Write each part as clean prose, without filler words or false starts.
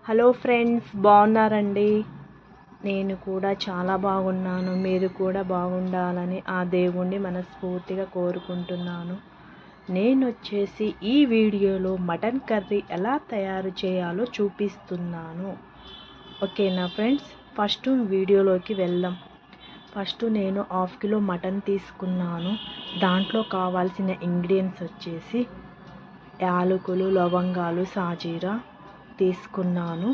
Hello friends, బాగున్నారండి? నేను కూడా చాలా బాగున్నాను. మీరు కూడా బాగుండాలని ఆ దేవుణ్ణి మనస్ఫూర్తిగా కోరుకుంటున్నాను. నేను వచ్చేసి ఈ వీడియోలో మటన్ కర్రీ ఎలా తయారు చేయాలో చూపిస్తున్నాను. ఓకేనా ఫ్రెండ్స్? ఫస్ట్ వీడియోలోకి వెళ్దాం. ఫస్ట్ నేను 1/2 కిలో మటన్ తీసుకున్నాను. దాంట్లో కావాల్సిన ఇంగ్రీడియంట్స్ వచ్చేసి యాలకులు, లవంగాలు, సాజీరా తీసుకున్నాను.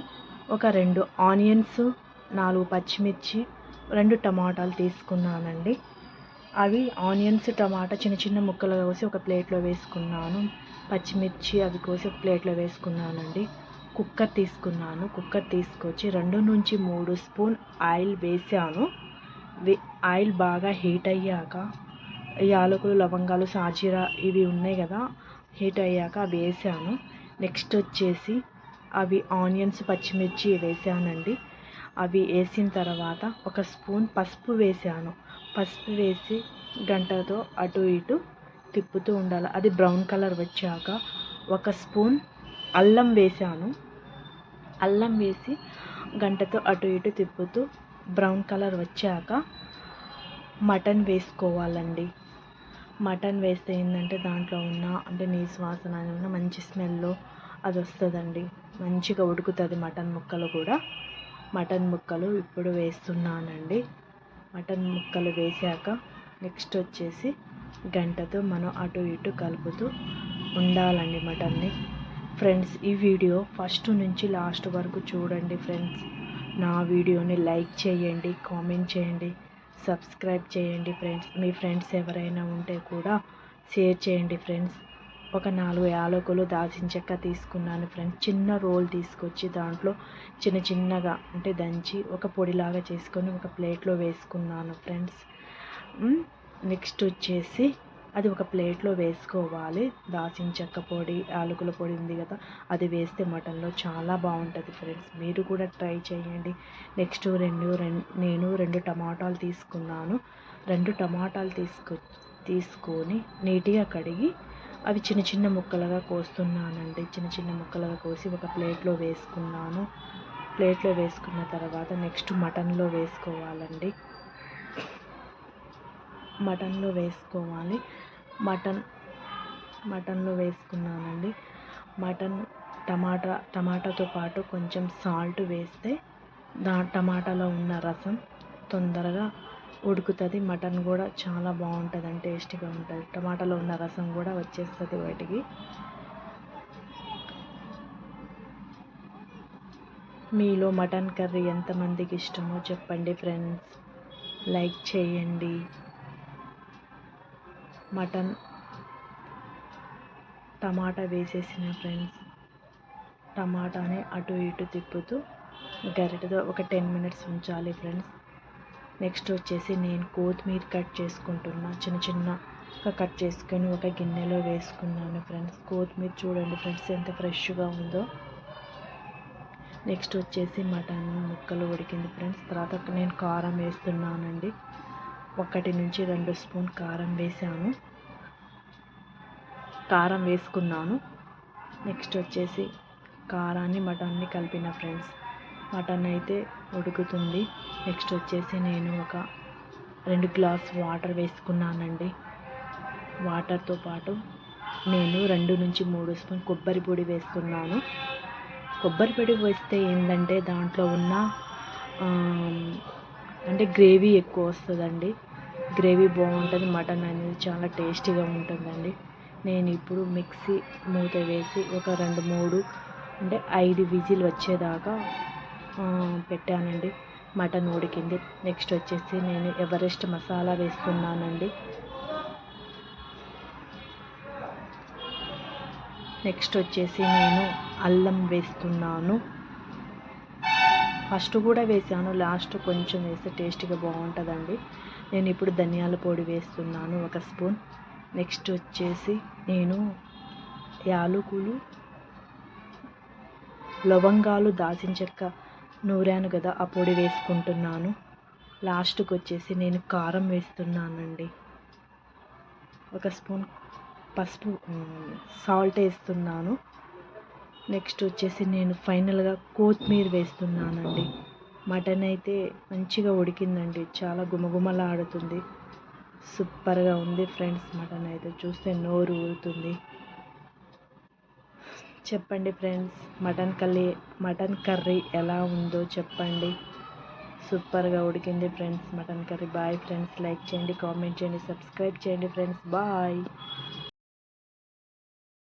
ఒక 2 ఆనియన్స్, 4 పచ్చిమిర్చి, 2 టమాటాలు తీసుకున్నానండి. అవి ఆనియన్స్, టమాటా చిన్న చిన్న ముక్కలుగా కోసి ఒక ప్లేట్లో వేసుకున్నాను. పచ్చిమిర్చి అవి కోసి ఒక ప్లేట్లో వేసుకున్నానండి. కుక్కర్ తీసుకున్నాను. కుక్కర్ తీసుకొచ్చి 2 నుంచి 3 స్పూన్ ఆయిల్ వేసాను. ఆయిల్ బాగా హీట్ అయ్యాక యాలకులు, లవంగాలు, సాజీరా ఇవి ఉన్నాయి కదా, హీట్ అయ్యాక వేసాను. నెక్స్ట్ వచ్చేసి అవి ఆనియన్స్, పచ్చిమిర్చి వేసానండి. అవి వేసిన తర్వాత ఒక స్పూన్ పసుపు వేసాను. పసుపు వేసి గంటతో అటు ఇటు తిప్పుతూ ఉండాలి. అది బ్రౌన్ కలర్ వచ్చాక ఒక స్పూన్ అల్లం వేసాను. అల్లం వేసి గంటతో అటు ఇటు తిప్పుతూ బ్రౌన్ కలర్ వచ్చాక మటన్ వేసుకోవాలండి. మటన్ వేస్తే ఏంటంటే దాంట్లో ఉన్న నీసు వాసన ఉన్న మంచి స్మెల్ అది వస్తుందండి. మంచిగా ఉడుకుతుంది మటన్ ముక్కలు కూడా. మటన్ ముక్కలు ఇప్పుడు వేస్తున్నానండి. మటన్ ముక్కలు వేసాక నెక్స్ట్ వచ్చేసి గంటతో మనం అటు ఇటు కలుపుతూ ఉండాలండి మటన్ని. ఫ్రెండ్స్, ఈ వీడియో ఫస్ట్ నుంచి లాస్ట్ వరకు చూడండి ఫ్రెండ్స్. నా వీడియోని లైక్ చేయండి, కామెంట్ చేయండి, సబ్స్క్రైబ్ చేయండి ఫ్రెండ్స్. మీ ఫ్రెండ్స్ ఎవరైనా ఉంటే కూడా షేర్ చేయండి ఫ్రెండ్స్. ఒక 4 యాలకులు, దాల్చిన చెక్క తీసుకున్నాను ఫ్రెండ్స్. చిన్న రోల్ తీసుకొచ్చి దాంట్లో చిన్న చిన్నగా దంచి ఒక పొడిలాగా చేసుకొని ఒక ప్లేట్లో వేసుకున్నాను ఫ్రెండ్స్. నెక్స్ట్ వచ్చేసి అది ఒక ప్లేట్లో వేసుకోవాలి. దాల్చిన చెక్క పొడి, యాలకుల పొడి ఉంది కదా, అది వేస్తే మటన్లో చాలా బాగుంటుంది ఫ్రెండ్స్. మీరు కూడా ట్రై చేయండి. నెక్స్ట్ నేను 2 టమాటాలు తీసుకున్నాను. 2 టమాటాలు తీసుకొని నీట్గా కడిగి అవి చిన్న చిన్న ముక్కలుగా కోస్తున్నానండి. చిన్న చిన్న ముక్కలుగా కోసి ఒక ప్లేట్లో వేసుకున్నాను. ప్లేట్లో వేసుకున్న తర్వాత నెక్స్ట్ మటన్లో వేసుకోవాలండి. మటన్లో వేసుకోవాలి. మటన్లో వేసుకున్నానండి. టమాటాతో పాటు కొంచెం సాల్ట్ వేస్తే టమాటాలో ఉన్న రసం తొందరగా ఉడుకుతుంది. మటన్ కూడా చాలా బాగుంటుంది, టేస్టీగా ఉంటుంది. టమాటాలో ఉన్న రసం కూడా వచ్చేస్తుంది బయటికి. మీలో మటన్ కర్రీ ఎంతమందికి ఇష్టమో చెప్పండి ఫ్రెండ్స్. లైక్ చేయండి. మటన్ టమాటా వేసేసిన ఫ్రెండ్స్, టమాటాని అటు ఇటు తిప్పుతూ గరిటెతో ఒక 10 మినిట్స్ ఉంచాలి ఫ్రెండ్స్. నెక్స్ట్ వచ్చేసి నేను కొత్తిమీర కట్ చేసుకుంటున్నా. చిన్న చిన్నగా కట్ చేసుకొని ఒక గిన్నెలో వేసుకున్నాను ఫ్రెండ్స్. కొత్తిమీర చూడండి ఫ్రెండ్స్ ఎంత ఫ్రెష్గా ఉందో. నెక్స్ట్ వచ్చేసి మటన్ ముక్కలు ఉడికింది ఫ్రెండ్స్. తర్వాత నేను కారం వేస్తున్నానండి. 1 నుంచి 2 స్పూన్ కారం వేసాను. కారం వేసుకున్నాను. నెక్స్ట్ వచ్చేసి కారాన్ని మటన్ని కలిపిన ఫ్రెండ్స్. మటన్ అయితే ఉడుకుతుంది. నెక్స్ట్ వచ్చేసి నేను ఒక 2 గ్లాస్ వాటర్ వేసుకున్నానండి. వాటర్తో పాటు నేను 2 నుంచి 3 స్పూన్ కొబ్బరి పొడి వేస్తున్నాను. కొబ్బరి పొడి వేస్తే ఏంటంటే దాంట్లో ఉన్న గ్రేవీ ఎక్కువ వస్తుందండి. గ్రేవీ బాగుంటుంది. మటన్ అనేది చాలా టేస్టీగా ఉంటుందండి. నేను ఇప్పుడు మిక్సీ మూత వేసి ఒక 5 విజిల్ వచ్చేదాకా పెట్టానండి. మటన్ ఉడికింది. నెక్స్ట్ వచ్చేసి నేను ఎవరెస్ట్ మసాలా వేస్తున్నానండి. నెక్స్ట్ వచ్చేసి నేను అల్లం వేస్తున్నాను. ఫస్ట్ కూడా వేసాను, లాస్ట్ కొంచెం వేస్తే టేస్టీగా బాగుంటుందండి. నేను ఇప్పుడు ధనియాల పొడి వేస్తున్నాను 1 స్పూన్. నెక్స్ట్ వచ్చేసి నేను యాలకులు, లవంగాలు, దాల్చిన చెక్క నూరాను కదా, ఆ పొడి వేసుకుంటున్నాను. లాస్ట్కి వచ్చేసి నేను కారం వేస్తున్నానండి. 1 స్పూన్ పసుపు, సాల్ట్ వేస్తున్నాను. నెక్స్ట్ వచ్చేసి నేను ఫైనల్గా కొత్తిమీర వేస్తున్నానండి. మటన్ అయితే మంచిగా ఉడికిందండి, చాలా గుమగుమలాడుతుంది. సూపర్గా ఉంది ఫ్రెండ్స్. మటన్ అయితే చూస్తే నోరు ఊరుతుంది. చెప్పండి ఫ్రెండ్స్, మటన్ కర్రీ ఎలా ఉందో చెప్పండి. సూపర్గా ఉడికింది friends mutton curry. Bye friends, like చేయండి, కామెంట్ చేయండి, సబ్స్క్రైబ్ చేయండి ఫ్రెండ్స్. బాయ్.